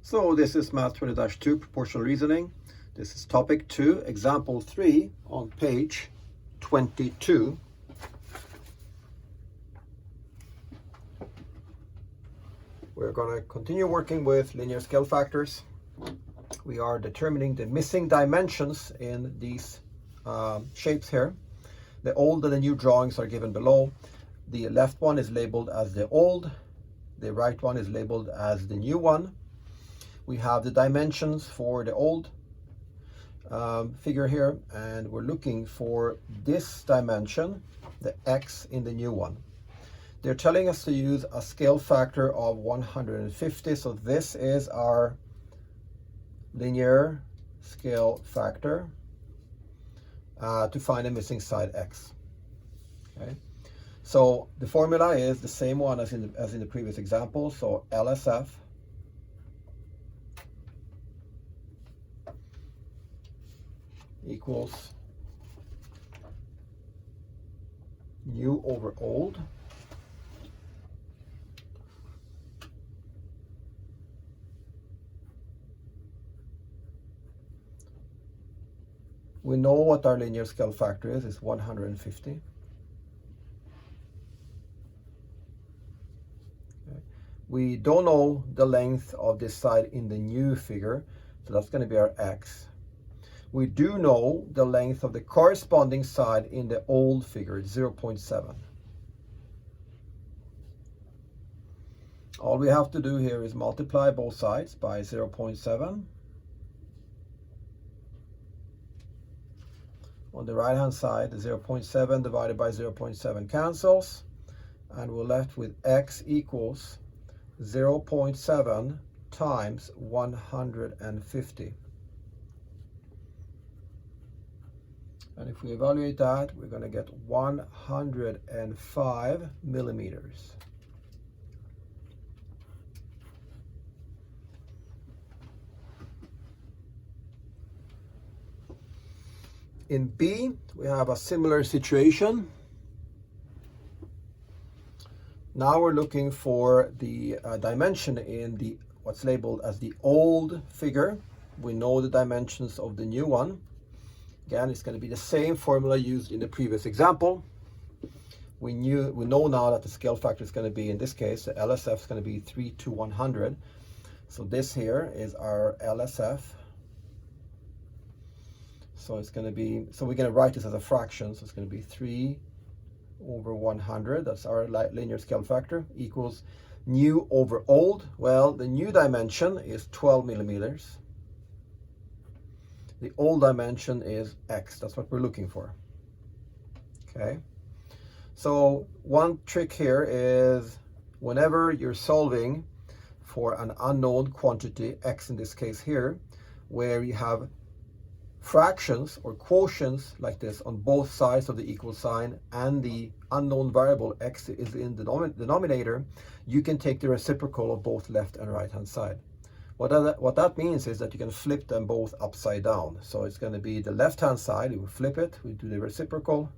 So this is Math 20-2 Proportional Reasoning. This is topic 2, example 3 on page 22. We're going to continue working with linear scale factors. We are determining the missing dimensions in these shapes here. The old and the new drawings are given below. The left one is labeled as the old. The right one is labeled as the new one. We have the dimensions for the old figure here, and we're looking for this dimension, the x in the new one. They're telling us to use a scale factor of 150, so this is our linear scale factor to find the missing side x. Okay, so the formula is the same one as in the previous example. So LSF equals new over old we know what our linear scale factor is 150. Okay. We don't know the length of this side in the new figure, so that's going to be our x. We do know the length of the corresponding side in the old figure, 0.7. All we have to do here is multiply both sides by 0.7. On the right hand side, the 0.7 divided by 0.7 cancels, and we're left with x equals 0.7 times 150. And if we evaluate that, we're going to get 105 millimeters. In B, we have a similar situation. Now we're looking for the dimension in the what's labeled as the old figure. We know the dimensions of the new one. Again, it's going to be the same formula used in the previous example. We know now that the scale factor is going to be, in this case, the LSF is going to be 3 to 100. So this here is our LSF. So it's going to be, so we're going to write this as a fraction. So it's going to be 3 over 100. That's our linear scale factor, equals new over old. Well, the new dimension is 12 millimeters. The old dimension is x. That's what we're looking for. Okay. So one trick here is whenever you're solving for an unknown quantity, x in this case here, where you have fractions or quotients like this on both sides of the equal sign and the unknown variable x is in the denominator, you can take the reciprocal of both left and right hand side. What that means is that you can flip them both upside down. So it's going to be the left-hand side, we flip it, we do the reciprocal.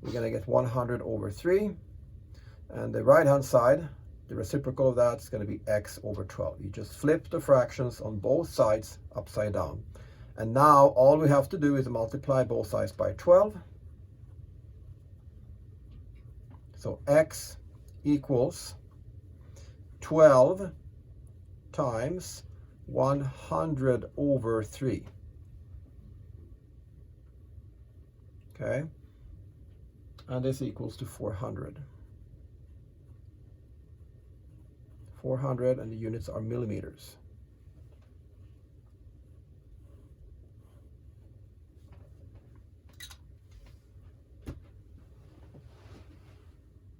We're going to get 100 over 3. And the right-hand side, the reciprocal of that is going to be x over 12. You just flip the fractions on both sides upside down. And now all we have to do is multiply both sides by 12. So x equals 12 times 100 over 3. Okay, and this equals to 400. 400, and the units are millimeters.